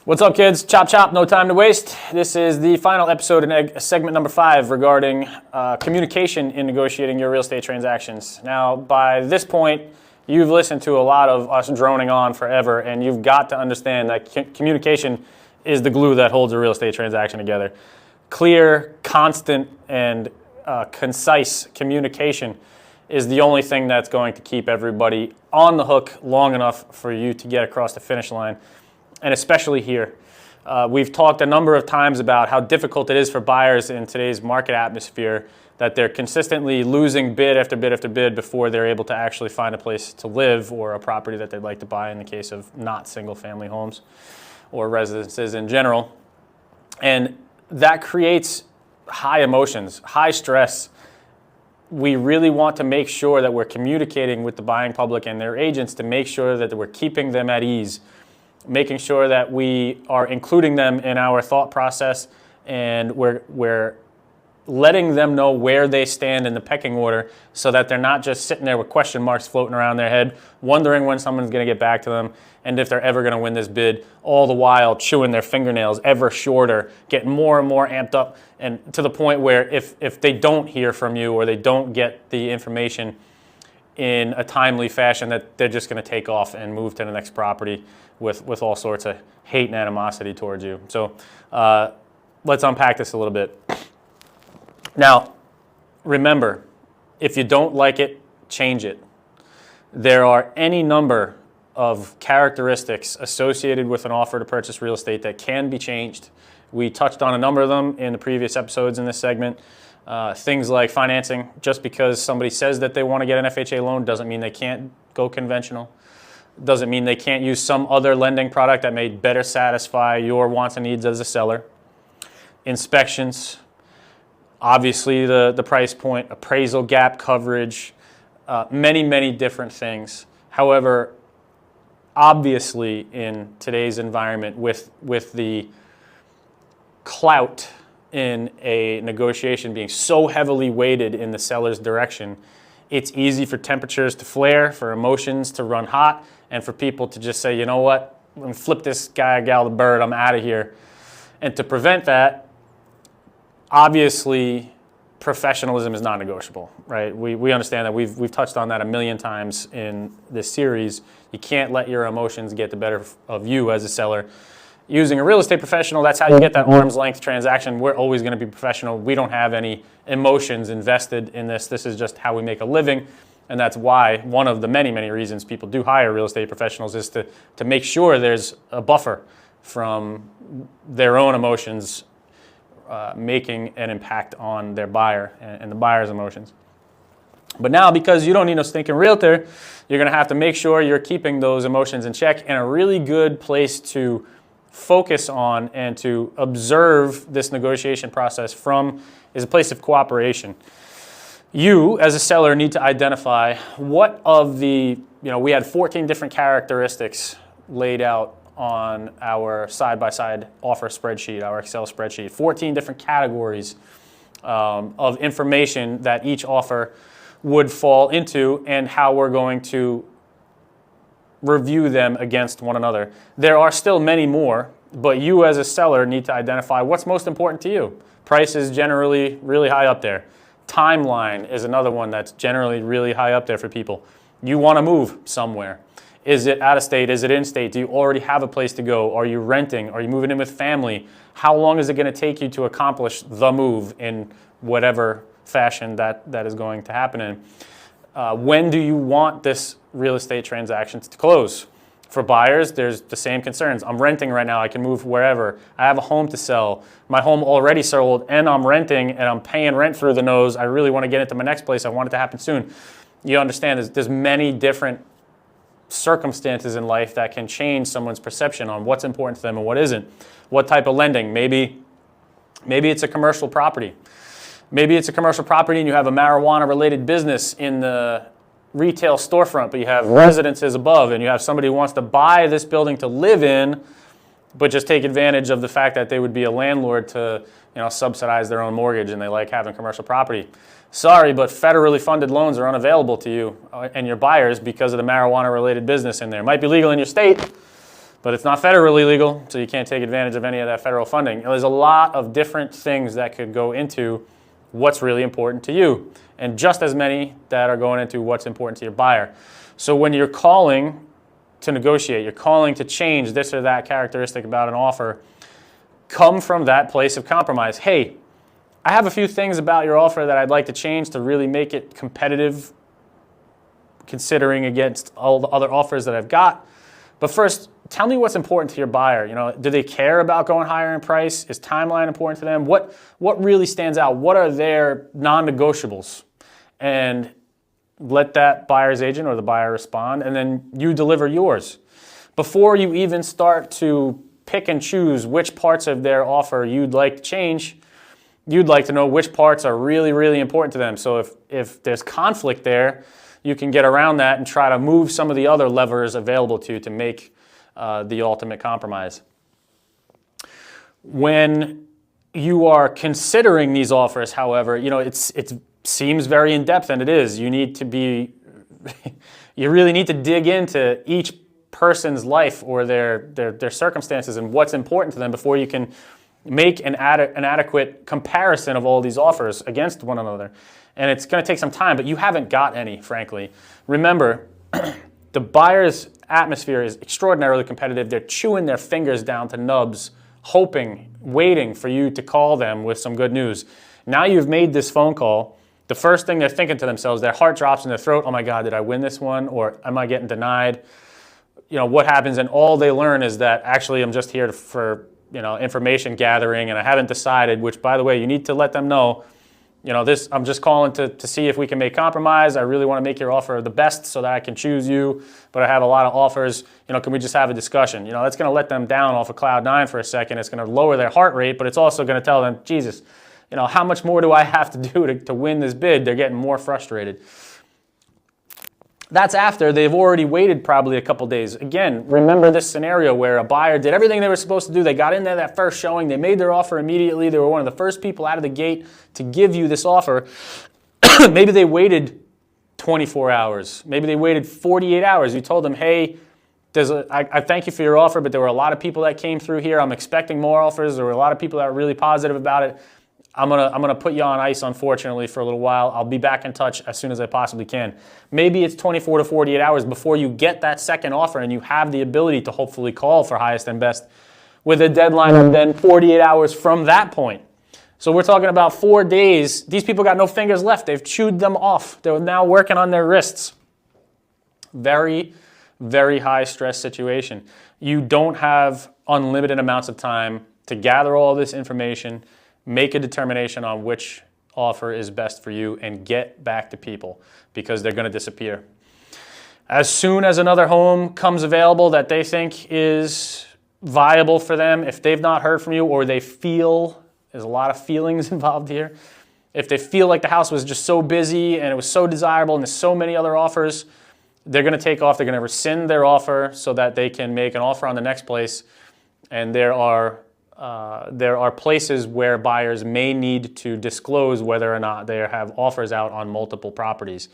What's up, kids? Chop chop, no time to waste. This is the final episode in segment number 5 regarding communication in negotiating your real estate transactions. Now, by this point, you've listened to a lot of us droning on forever, and you've got to understand that communication is the glue that holds a real estate transaction together. Clear, constant, and concise communication is the only thing that's going to keep everybody on the hook long enough for you to get across the finish line. And especially here. We've talked a number of times about how difficult it is for buyers in today's market atmosphere, that they're consistently losing bid after bid after bid before they're able to actually find a place to live or a property that they'd like to buy in the case of not single-family homes or residences in general. And that creates high emotions, high stress. We really want to make sure that we're communicating with the buying public and their agents to make sure that we're keeping them at ease, making sure that we are including them in our thought process, and we're letting them know where they stand in the pecking order so that they're not just sitting there with question marks floating around their head, wondering when someone's going to get back to them and if they're ever going to win this bid, all the while chewing their fingernails ever shorter, getting more and more amped up, and to the point where if they don't hear from you or they don't get the information in a timely fashion, that they're just going to take off and move to the next property with all sorts of hate and animosity towards you. So let's unpack this a little bit. Now, remember, if you don't like it, change it. There are any number of characteristics associated with an offer to purchase real estate that can be changed. We touched on a number of them in the previous episodes in this segment. Things like financing. Just because somebody says that they want to get an FHA loan doesn't mean they can't go conventional. Doesn't mean they can't use some other lending product that may better satisfy your wants and needs as a seller. Inspections, obviously the price point, appraisal gap coverage, many different things. However, obviously in today's environment with the clout in a negotiation being so heavily weighted in the seller's direction, it's easy for temperatures to flare, for emotions to run hot, and for people to just say, you know what, let me flip this guy or gal the bird, I'm out of here. And to prevent that, obviously, professionalism is non-negotiable, right? We understand that. We've touched on that a million times in this series. You can't let your emotions get the better of you as a seller. Using a real estate professional, that's how you get that arm's length transaction. We're always going to be professional. We don't have any emotions invested in this. This is just how we make a living. And that's why one of the many reasons people do hire real estate professionals is to make sure there's a buffer from their own emotions making an impact on their buyer and the buyer's emotions. But now, because you don't need no stinking realtor, you're going to have to make sure you're keeping those emotions in check. And a really good place to focus on and to observe this negotiation process from is a place of cooperation. You, as a seller, need to identify what of the, we had 14 different characteristics laid out on our side-by-side offer spreadsheet, our Excel spreadsheet, 14 different categories of information that each offer would fall into and how we're going to review them against one another. There are still many more, but you as a seller need to identify what's most important to you. Price is generally really high up there. Timeline is another one that's generally really high up there for people. You want to move somewhere. Is it out of state? Is it in state? Do you already have a place to go? Are you renting? Are you moving in with family? How long is it going to take you to accomplish the move in whatever fashion that is going to happen in? When do you want this real estate transaction to close? For buyers, there's the same concerns. I'm renting right now. I can move wherever. I have a home to sell. My home already sold, and I'm renting, and I'm paying rent through the nose. I really want to get into my next place. I want it to happen soon. You understand there's many different circumstances in life that can change someone's perception on what's important to them and what isn't. What type of lending? Maybe it's a commercial property. Maybe it's a commercial property and you have a marijuana-related business in the retail storefront, but you have residences above, and you have somebody who wants to buy this building to live in, but just take advantage of the fact that they would be a landlord to subsidize their own mortgage, and they like having commercial property. Sorry, but federally funded loans are unavailable to you and your buyers because of the marijuana-related business in there. It might be legal in your state, but it's not federally legal, so you can't take advantage of any of that federal funding. There's a lot of different things that could go into what's really important to you, and just as many that are going into what's important to your buyer. So when you're calling to negotiate, you're calling to change this or that characteristic about an offer, come from that place of compromise. Hey, I have a few things about your offer that I'd like to change to really make it competitive, considering against all the other offers that I've got. But first, tell me what's important to your buyer. Do they care about going higher in price? Is timeline important to them? What really stands out? What are their non-negotiables? And let that buyer's agent or the buyer respond, and then you deliver yours. Before you even start to pick and choose which parts of their offer you'd like to change, you'd like to know which parts are really, really important to them. So if there's conflict there, you can get around that and try to move some of the other levers available to you to make the ultimate compromise. When you are considering these offers, however, it seems very in-depth, and it is. You really need to dig into each person's life or their circumstances and what's important to them before you can make an adequate comparison of all these offers against one another. And it's going to take some time, but you haven't got any, frankly. Remember, the buyer's atmosphere is extraordinarily competitive. They're chewing their fingers down to nubs, hoping, waiting for you to call them with some good news. Now you've made this phone call. The first thing they're thinking to themselves, their heart drops in their throat, oh my God, did I win this one? Or am I getting denied? What happens? And all they learn is that actually I'm just here for information gathering, and I haven't decided, which, by the way, you need to let them know, I'm just calling to see if we can make compromise. I really want to make your offer the best so that I can choose you, but I have a lot of offers. Can we just have a discussion? That's going to let them down off of cloud nine for a second. It's going to lower their heart rate, but it's also going to tell them, Jesus, how much more do I have to do to win this bid? They're getting more frustrated. That's after they've already waited probably a couple days. Again, remember this scenario where a buyer did everything they were supposed to do. They got in there that first showing. They made their offer immediately. They were one of the first people out of the gate to give you this offer. Maybe they waited 24 hours. Maybe they waited 48 hours. You told them, hey, I thank you for your offer, but there were a lot of people that came through here. I'm expecting more offers. There were a lot of people that were really positive about it. I'm gonna put you on ice, unfortunately, for a little while. I'll be back in touch as soon as I possibly can. Maybe it's 24 to 48 hours before you get that second offer and you have the ability to hopefully call for highest and best with a deadline of then 48 hours from that point. So we're talking about 4 days. These people got no fingers left. They've chewed them off. They're now working on their wrists. Very, very high stress situation. You don't have unlimited amounts of time to gather all this information, make a determination on which offer is best for you, and get back to people because they're going to disappear. As soon as another home comes available that they think is viable for them, if they've not heard from you or they feel, there's a lot of feelings involved here, if they feel like the house was just so busy and it was so desirable and there's so many other offers, they're going to take off. They're going to rescind their offer so that they can make an offer on the next place. And there are places where buyers may need to disclose whether or not they have offers out on multiple properties.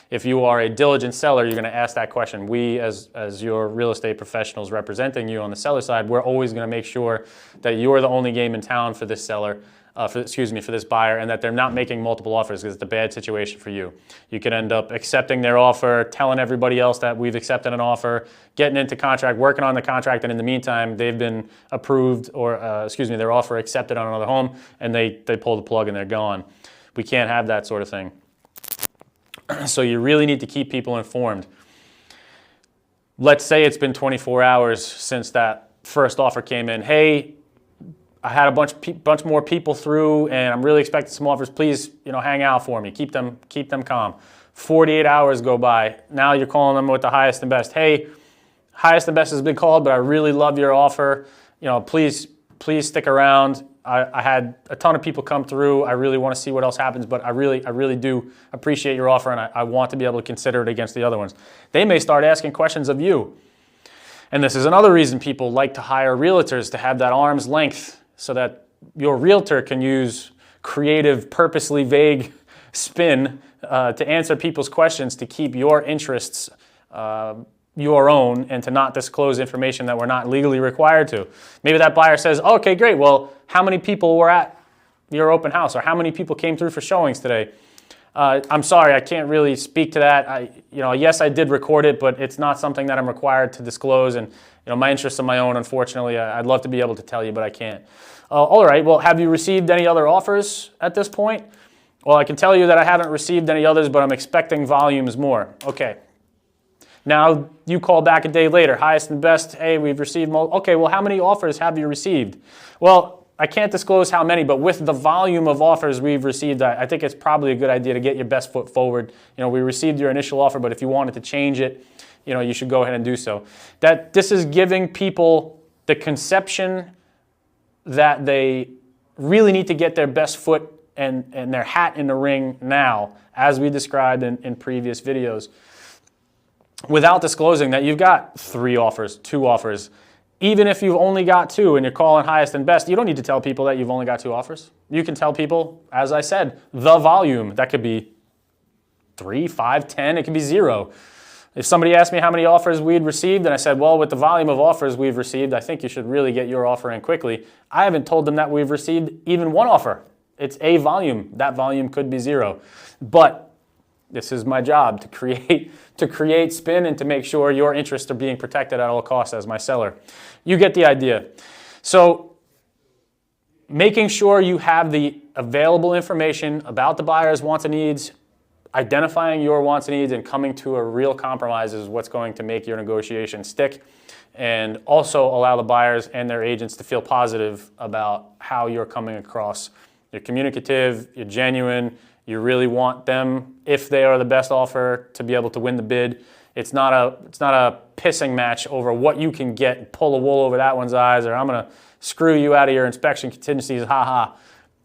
If you are a diligent seller, you're going to ask that question. We, as your real estate professionals representing you on the seller side, we're always going to make sure that you're the only game in town for this seller, for this buyer, and that they're not making multiple offers because it's a bad situation for you. You could end up accepting their offer, telling everybody else that we've accepted an offer, getting into contract, working on the contract, and in the meantime, they've been approved or, their offer accepted on another home, and they pull the plug and they're gone. We can't have that sort of thing. So you really need to keep people informed. Let's say it's been 24 hours since that first offer came in. Hey, I had a bunch more people through, and I'm really expecting some offers. Please, hang out for me. Keep them calm. 48 hours go by. Now you're calling them with the highest and best. Hey, highest and best has been called, but I really love your offer. Please stick around. I had a ton of people come through. I really want to see what else happens, but I really do appreciate your offer, and I want to be able to consider it against the other ones. They may start asking questions of you. And this is another reason people like to hire realtors, to have that arm's length so that your realtor can use creative, purposely vague spin to answer people's questions to keep your interests your own and to not disclose information that we're not legally required to. Maybe that buyer says, okay, great, well, how many people were at your open house, or how many people came through for showings today? I'm sorry, I can't really speak to that. Yes, I did record it, but it's not something that I'm required to disclose, and my interests are my own, unfortunately. I'd love to be able to tell you, but I can't. All right, well, have you received any other offers at this point? Well, I can tell you that I haven't received any others, but I'm expecting volumes more. Okay. Now you call back a day later, highest and best, hey, we've received more. Okay, well, how many offers have you received? Well, I can't disclose how many, but with the volume of offers we've received, I think it's probably a good idea to get your best foot forward. We received your initial offer, but if you wanted to change it, you should go ahead and do so. That this is giving people the conception that they really need to get their best foot and their hat in the ring now, as we described in previous videos, without disclosing that you've got 3 offers, 2 offers. Even if you've only got 2 and you're calling highest and best, you don't need to tell people that you've only got 2 offers. You can tell people, as I said, the volume. That could be 3, 5, 10, it could be 0. If somebody asked me how many offers we'd received, and I said, well, with the volume of offers we've received, I think you should really get your offer in quickly. I haven't told them that we've received even 1 offer. It's a volume. That volume could be 0. But this is my job, to create spin and to make sure your interests are being protected at all costs as my seller. You get the idea. So making sure you have the available information about the buyer's wants and needs, identifying your wants and needs, and coming to a real compromise is what's going to make your negotiation stick, and also allow the buyers and their agents to feel positive about how you're coming across. You're communicative, you're genuine, you really want them, if they are the best offer, to be able to win the bid. It's not a pissing match over what you can get, pull the wool over that one's eyes, or I'm gonna screw you out of your inspection contingencies, haha.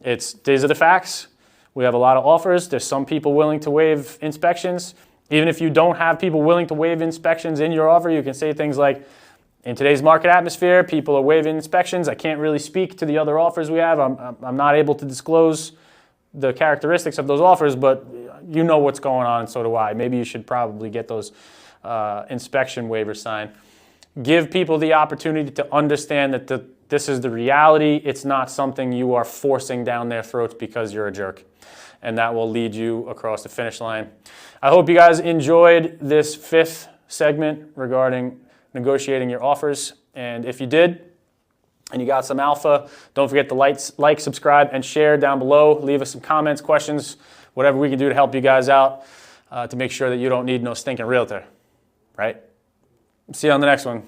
These are the facts. We have a lot of offers. There's some people willing to waive inspections. Even if you don't have people willing to waive inspections in your offer, you can say things like, in today's market atmosphere, people are waiving inspections. I can't really speak to the other offers we have. I'm not able to disclose the characteristics of those offers, but you know what's going on, and so do I. Maybe you should probably get those inspection waivers signed. Give people the opportunity to understand that this is the reality. It's not something you are forcing down their throats because you're a jerk. And that will lead you across the finish line. I hope you guys enjoyed this 5th segment regarding negotiating your offers. And if you did, and you got some alpha, don't forget to like, subscribe, and share down below. Leave us some comments, questions, whatever we can do to help you guys out to make sure that you don't need no stinking realtor, right? See you on the next one.